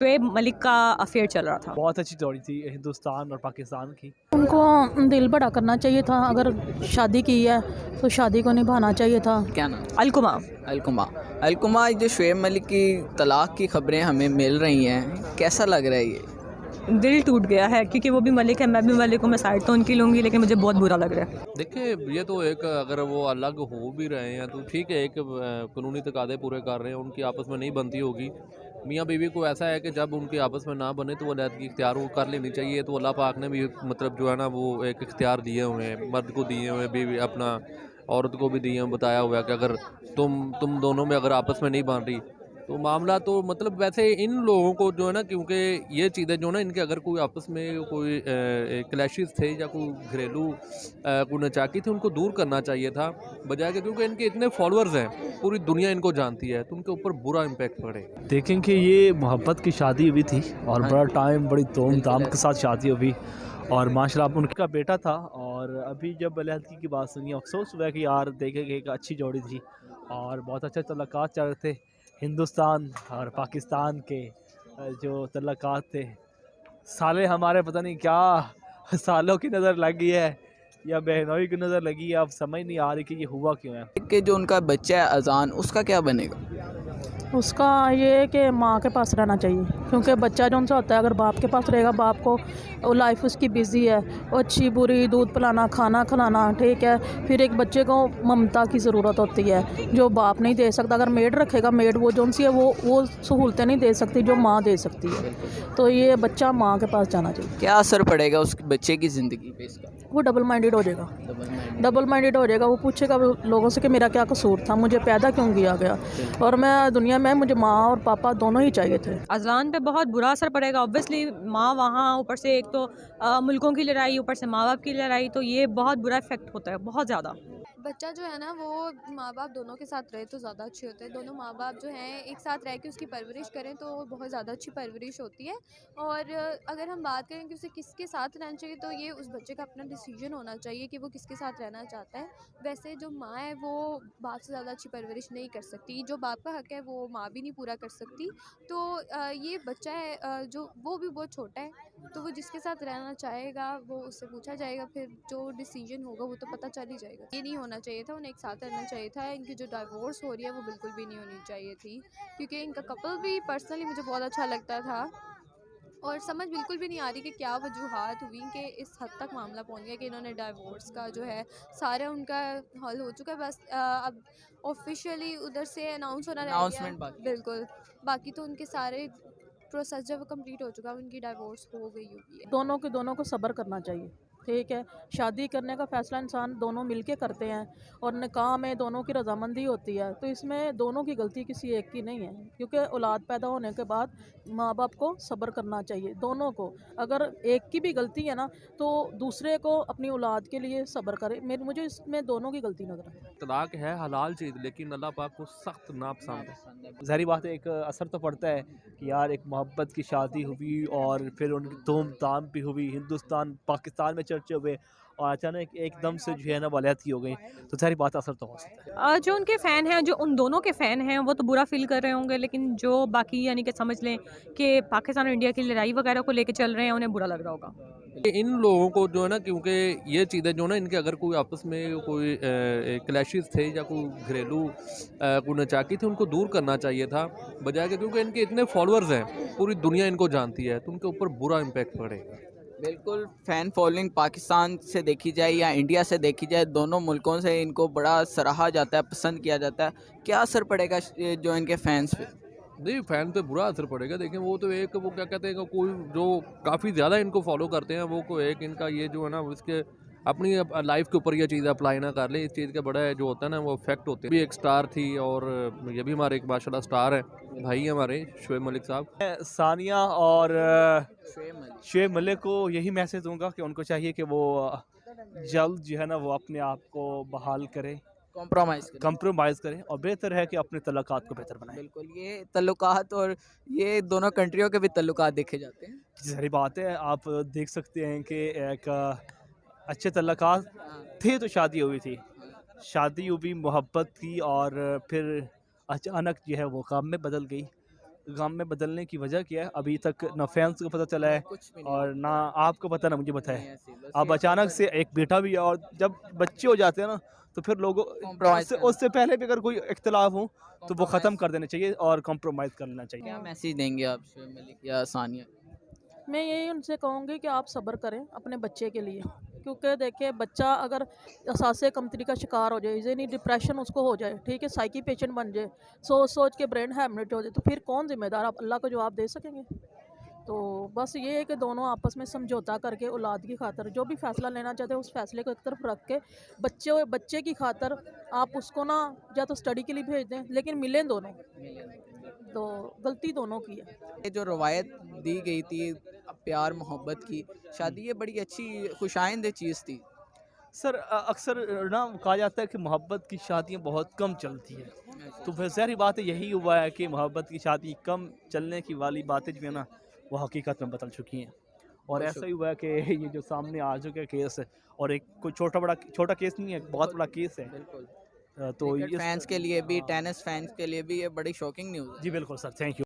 शुएब मलिक का अफेयर चल रहा था। बहुत अच्छी जोड़ी थी हिंदुस्तान और पाकिस्तान की। उनको दिल बड़ा करना चाहिए था। अगर शादी की है तो शादी को निभाना चाहिए था। क्या नाम? अलकुमा। अलकुमा। अलकुमा, जो शुएब मलिक की तलाक की खबरें हमें मिल रही हैं, कैसा लग रहा है ये? दिल टूट गया है क्योंकि वो भी मलिक है, मैं भी मलिक हूँ। मैं साइड तो उनकी लूँगी, लेकिन मुझे बहुत बुरा लग रहा है। देखिए, ये तो एक अगर वो अलग हो भी रहे हैं तो ठीक है, एक कानूनी तकादे पूरे कर रहे हैं, उनकी आपस में नहीं बनती होगी। मियाँ बीवी को ऐसा है कि जब उनकी आपस में ना बने तो वो अलहदगी इख्तियार वो कर लेनी चाहिए। तो अल्लाह पाक ने भी मतलब जो है ना वो एक इख्तियार दिए हुए हैं, मर्द को दिए हुए हैं, बीवी अपना औरत को भी दिए हुए, बताया हुआ है कि अगर तुम दोनों में अगर आपस में नहीं बन रही तो मामला तो मतलब वैसे इन लोगों को जो है ना, क्योंकि ये चीज़ें जो ना इनके अगर कोई आपस में कोई क्लैशेस थे या कोई घरेलू कोई नचाकी थी, उनको दूर करना चाहिए था, बजाय के क्योंकि इनके इतने फॉलोअर्स हैं, पूरी दुनिया इनको जानती है, तो उनके ऊपर बुरा इम्पैक्ट पड़ेगा। देखें कि ये मोहब्बत की शादी हुई थी और हाँ बड़ा जी, टाइम बड़ी धूमधाम बिल्कुल के साथ शादी हुई और माशाल्लाह उनका बेटा था। और अभी जब अलहदगी की बात सुनी अफसोस हुआ कि यार देखे कि एक अच्छी जोड़ी थी और बहुत अच्छे तल्लुकात चल रहे थे हिंदुस्तान और पाकिस्तान के। जो तल्लुकात थे साले हमारे पता नहीं क्या सालों की नज़र लगी है या बहनोई की नज़र लगी है, अब समझ नहीं आ रही कि ये हुआ क्यों है। कि जो उनका बच्चा है अजान, उसका क्या बनेगा? उसका ये है कि माँ के पास रहना चाहिए, क्योंकि बच्चा जो उनसे होता है अगर बाप के पास रहेगा, बाप को वो लाइफ उसकी बिजी है, वो अच्छी बुरी दूध पिलाना, खाना खिलाना, ठीक है। फिर एक बच्चे को ममता की ज़रूरत होती है जो बाप नहीं दे सकता। अगर मेड रखेगा, मेड वो जो सी है वो सहूलतें नहीं दे सकती जो माँ दे सकती है। तो ये बच्चा माँ के पास जाना चाहिए। क्या असर पड़ेगा उस बच्चे की ज़िंदगी पे इसका? वो डबल माइंडेड हो जाएगा। Double mind. डबल माइंडेड हो जाएगा। वो पूछेगा लोगों से कि मेरा क्या कसूर था, मुझे पैदा क्यों किया गया, और मैं दुनिया में मुझे माँ और पापा दोनों ही चाहिए थे। अज़लान पे बहुत बुरा असर पड़ेगा ऑब्वियसली। माँ वहाँ, ऊपर से एक तो मुल्कों की लड़ाई, ऊपर से माँ बाप की लड़ाई, तो ये बहुत बुरा इफेक्ट होता है, बहुत ज़्यादा। बच्चा जो है ना वो माँ बाप दोनों के साथ रहे तो ज़्यादा अच्छे होते हैं। दोनों माँ बाप जो हैं एक साथ रह के उसकी परवरिश करें तो बहुत ज़्यादा अच्छी परवरिश होती है। और अगर हम बात करें कि उसे किसके साथ रहना चाहिए, तो ये उस बच्चे का अपना डिसीजन होना चाहिए कि वो किसके साथ रहना चाहता है। वैसे जो माँ है वो बाप से ज़्यादा अच्छी परवरिश नहीं कर सकती, जो बाप का हक है वो माँ भी नहीं पूरा कर सकती। तो ये बच्चा है जो वो भी बहुत छोटा है, तो वो जिसके साथ रहना चाहेगा वो उससे पूछा जाएगा, फिर जो डिसीजन होगा वो तो पता चल ही जाएगा। ये नहीं होना चाहिए था, उन्हें एक साथ रहना चाहिए था। इनकी जो डाइवोर्स हो रही है वो बिल्कुल भी नहीं होनी चाहिए थी, क्योंकि इनका कपल भी पर्सनली मुझे बहुत अच्छा लगता था। और समझ बिल्कुल भी नहीं आ रही कि क्या वजूहात हुई कि इस हद तक मामला पहुंच गया कि इन्होंने डाइवोर्स का जो है सारा उनका हल हो चुका है। बस अब ऑफिशियली उधर से अनाउंस होना रह गया है। अनाउंसमेंट बाकी है। बिल्कुल। बाकी तो उनके सारे प्रोसेस जब कंप्लीट हो चुका है, उनकी डाइवोर्स हो गई हुई है। दोनों को सब्र करना चाहिए, ठीक है। शादी करने का फ़ैसला इंसान दोनों मिलके करते हैं और निकाह में दोनों की रजामंदी होती है, तो इसमें दोनों की गलती किसी एक की नहीं है, क्योंकि औलाद पैदा होने के बाद माँ बाप को सब्र करना चाहिए दोनों को। अगर एक की भी गलती है ना, तो दूसरे को अपनी औलाद के लिए सब्र करे। मुझे इसमें दोनों की गलती नजर है। तलाक है हलाल चीज़, लेकिन अल्लाह पाक को सख्त नापसंद है। ज़ाहिर बात है एक असर तो पड़ता है कि यार एक मोहब्बत की शादी हुई और फिर उनकी धूमधाम भी हुई, हिंदुस्तान पाकिस्तान में चर्चे हुए और अचानक एकदम से जो है ना वलीअत हो गई, तो ज़ाहिर बात असर तो हो सकता है। जो उनके फ़ैन हैं, जो उन दोनों के फ़ैन हैं, वो तो बुरा फ़ील कर रहे होंगे, लेकिन जो बाकी यानी कि समझ लें कि पाकिस्तान और इंडिया की लड़ाई वगैरह को लेके चल रहे हैं, उन्हें बुरा लग रहा होगा। इन लोगों को जो है ना, क्योंकि ये चीज़ें जो ना इनके अगर कोई आपस में कोई क्लैशेस थे या कोई घरेलू कोई नचाकी थी, उनको दूर करना चाहिए था, बजाय के क्योंकि इनके इतने फॉलोअर्स हैं, पूरी दुनिया इनको जानती है, तो उनके ऊपर बुरा इम्पैक्ट पड़ेगा। बिल्कुल। फ़ैन फॉलोइंग पाकिस्तान से देखी जाए या इंडिया से देखी जाए, दोनों मुल्कों से इनको बड़ा सराहा जाता है, पसंद किया जाता है। क्या असर पड़ेगा ये जो इनके फैंस पे? नहीं, फैन पे बुरा असर पड़ेगा। देखिए, वो तो एक वो क्या कहते हैं कि कोई जो काफ़ी ज़्यादा इनको फॉलो करते हैं, वो को एक इनका ये जो है ना इसके अपनी लाइफ के ऊपर ये चीज़ अप्लाई ना कर ले, इस चीज़ का बड़ा जो होता है ना वो इफेक्ट होते हैं। भी एक स्टार थी और ये भी हमारे एक माशाल्लाह स्टार है, भाई हैं हमारे शुएब मलिक साहब। मैं सानिया और शुएब मलिक। शुएब मलिक को यही मैसेज दूंगा कि उनको चाहिए कि वो जल्द जो है ना वो अपने आप को बहाल करें, कॉम्प्रोमाइज़ करें। कंप्रोमाइज़ करें और बेहतर है कि अपने तल्लुकात को बेहतर बनाएं। बिल्कुल, ये तल्लुकात और ये दोनों कंट्रियों के भी तल्लुकात देखे जाते हैं। ज़ाहिर बात है आप देख सकते हैं कि एक अच्छे तल्लुकात हाँ, थे तो शादी हुई थी, हाँ। शादी हुई मोहब्बत की और फिर अचानक जो है वो काम में बदल गई। गम में बदलने की वजह क्या है अभी तक ना फैंस को पता चला है कुछ भी नहीं और ना आपको पता ना मुझे पता नहीं है। ऐसी, बस अब ये अचानक सब से एक बेटा भी है और जब बच्चे हो जाते हैं ना तो फिर लोगों Compromise उससे करना। उससे पहले भी अगर कोई इख्तिलाफ हो तो वो ख़त्म Compromise। कर देने चाहिए और कॉम्प्रोमाइज़ कर लेना चाहिए। क्या मैसेज देंगे आप शुएब मलिक या सानिया? मैं यही उनसे कहूँगी कि आप सब्र करें अपने बच्चे के लिए, क्योंकि देखिए बच्चा अगर असासे कमतरी का शिकार हो जाए, यानी डिप्रेशन उसको हो जाए, ठीक है, साइकी पेशेंट बन जाए, सोच सोच के ब्रेन हैमरेज हो जाए, तो फिर कौन जिम्मेदार? आप अल्लाह को जवाब दे सकेंगे? तो बस ये है कि दोनों आपस में समझौता करके औलाद की खातर जो भी फ़ैसला लेना चाहते हैं उस फैसले को एक तरफ रख के बच्चे की खातर आप उसको ना या तो स्टडी के लिए भेज दें, लेकिन मिलें दोनों, तो गलती दोनों की है। ये जो रवायत दी गई थी प्यार मोहब्बत की शादी, ये बड़ी अच्छी खुशाइंद चीज़ थी। सर अक्सर ना कहा जाता है कि मोहब्बत की शादियाँ बहुत कम चलती हैं, तो फिर ज़ाहिर बात है यही हुआ है कि मोहब्बत की शादी कम चलने की वाली बातें जो है ना वो हकीकत में बदल चुकी हैं। और बहुत ऐसा ही हुआ है कि ये जो सामने आ चुका है केस है और एक कोई छोटा केस नहीं है, बहुत बड़ा केस है। बिल्कुल। तो क्रिकेट इस फैंस के लिए भी, टेनिस फैंस के लिए भी ये बड़ी शॉकिंग न्यूज़ है। जी बिल्कुल सर, थैंक यू।